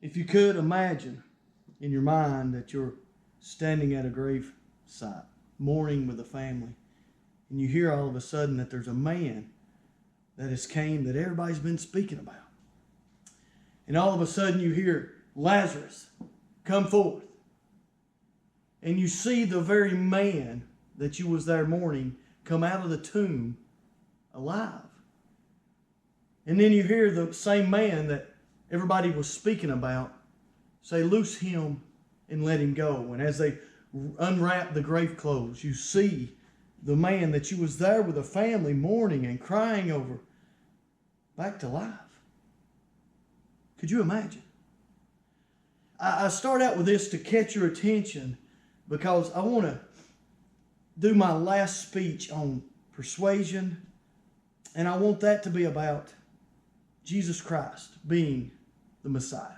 If you could imagine in your mind that you're standing at a grave site, mourning with a family, and you hear all of a sudden that there's a man that has came that everybody's been speaking about. And all of a sudden you hear Lazarus, come forth. And you see the very man that you was there mourning come out of the tomb alive. And then you hear the same man that everybody was speaking about say, loose him and let him go. And as they unwrap the grave clothes, you see the man that you was there with a family mourning and crying over back to life. Could you imagine? I start out with this to catch your attention because I want to do my last speech on persuasion, and I want that to be about Jesus Christ being the Messiah.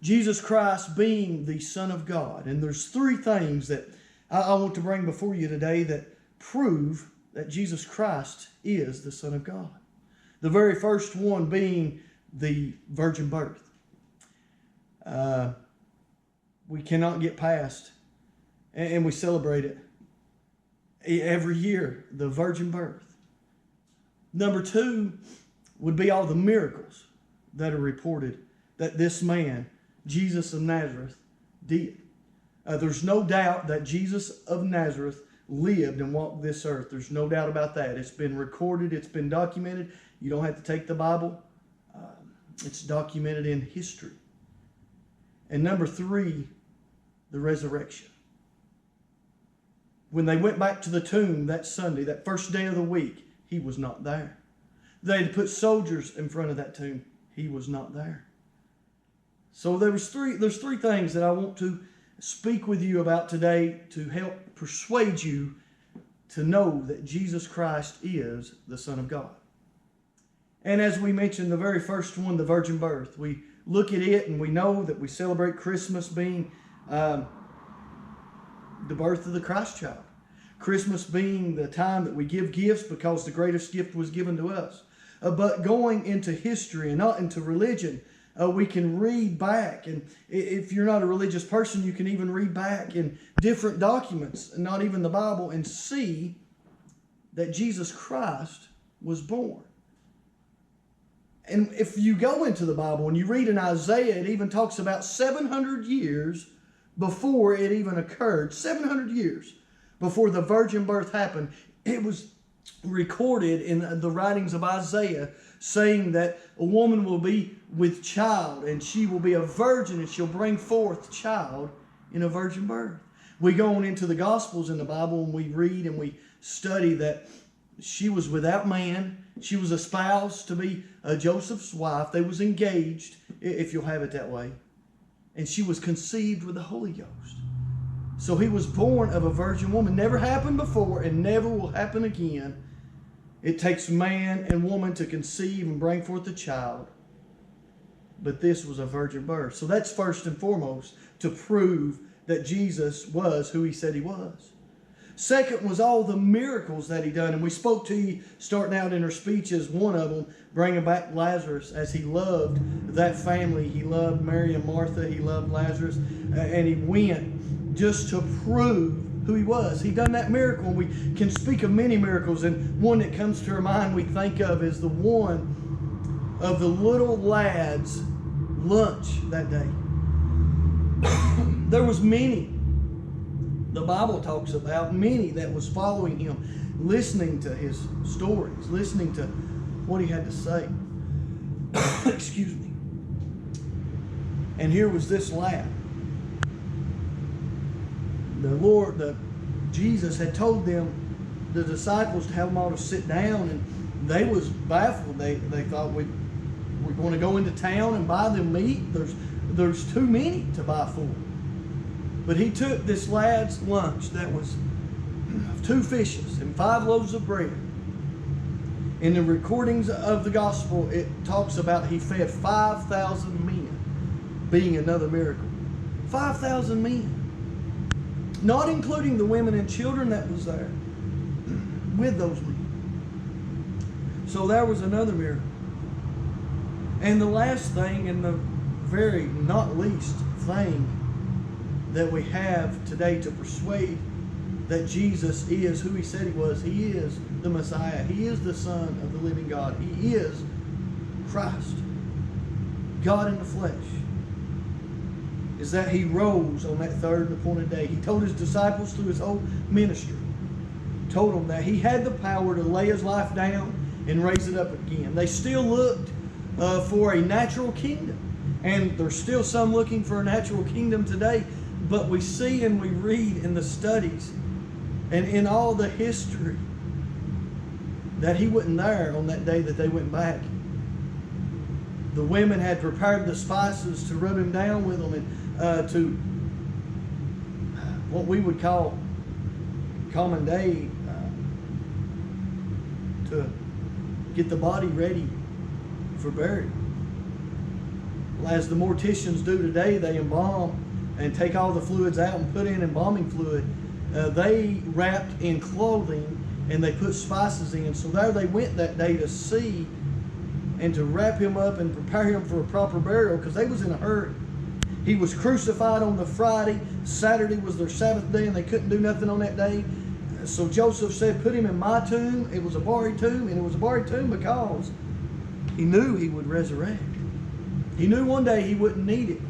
Jesus Christ being the Son of God. And there's three things that I want to bring before you today that prove that Jesus Christ is the Son of God. The very first one being the virgin birth. We cannot get past, and we celebrate it every year, the virgin birth. Number two would be all the miracles that are reported that this man, Jesus of Nazareth, did. There's no doubt that Jesus of Nazareth lived and walked this earth. There's no doubt about that. It's been recorded. It's been documented. You don't have to take the Bible. It's documented in history. And number three, the resurrection. When they went back to the tomb that Sunday, that first day of the week, he was not there. They had put soldiers in front of that tomb. He was not there. So there's three things that I want to speak with you about today to help persuade you to know that Jesus Christ is the Son of God. And as we mentioned, the very first one, the virgin birth, we look at it and we know that we celebrate Christmas being the birth of the Christ child. Christmas being the time that we give gifts because the greatest gift was given to us. But going into history and not into religion, we can read back. And if you're not a religious person, you can even read back in different documents, not even the Bible, and see that Jesus Christ was born. And if you go into the Bible and you read in Isaiah, it even talks about 700 years before it even occurred. 700 years before the virgin birth happened. It was recorded in the writings of Isaiah saying that a woman will be with child and she will be a virgin and she'll bring forth child in a virgin birth. We go on into the Gospels in the Bible and we read and we study that she was without man. She was espoused to be Joseph's wife. They was engaged, if you'll have it that way. And she was conceived with the Holy Ghost. So he was born of a virgin woman. Never happened before and never will happen again. It takes man and woman to conceive and bring forth a child. But this was a virgin birth. So that's first and foremost to prove that Jesus was who he said he was. Second was all the miracles that he done. And we spoke to you starting out in our speeches, one of them, bringing back Lazarus as he loved that family. He loved Mary and Martha. He loved Lazarus. And he went just to prove who he was. He done that miracle. We can speak of many miracles. And one that comes to our mind we think of is the one of the little lad's lunch that day. There was many. The Bible talks about many that was following him, listening to his stories, listening to what he had to say. Excuse me. And here was this lad. Jesus had told them, the disciples, to have them all to sit down, and they was baffled. They thought we're going to go into town and buy them meat. There's too many to buy for. But he took this lad's lunch that was 2 fishes and 5 loaves of bread. In the recordings of the gospel, it talks about he fed 5,000 men, being another miracle. 5,000 men. Not including the women and children that was there with those men. So there was another miracle. And the last thing, and the very not least thing that we have today to persuade that Jesus is who he said he was. He is the Messiah. He is the Son of the living God. He is Christ, God in the flesh, is that he rose on that third and appointed day. He told his disciples through his whole ministry, told them that he had the power to lay his life down and raise it up again. They still looked for a natural kingdom, and there's still some looking for a natural kingdom today, but we see and we read in the studies and in all the history that he wasn't there on that day that they went back. The women had prepared the spices to rub him down with them, and to what we would call common day, to get the body ready for burial. Well, as the morticians do today, they embalm and take all the fluids out and put in embalming fluid. They wrapped in clothing and they put spices in. So there they went that day to see and to wrap him up and prepare him for a proper burial, because they was in a hurry. He was crucified on the Friday. Saturday was their Sabbath day and they couldn't do nothing on that day. So Joseph said, put him in my tomb. It was a buried tomb, and it was a buried tomb because he knew he would resurrect. He knew one day he wouldn't need it.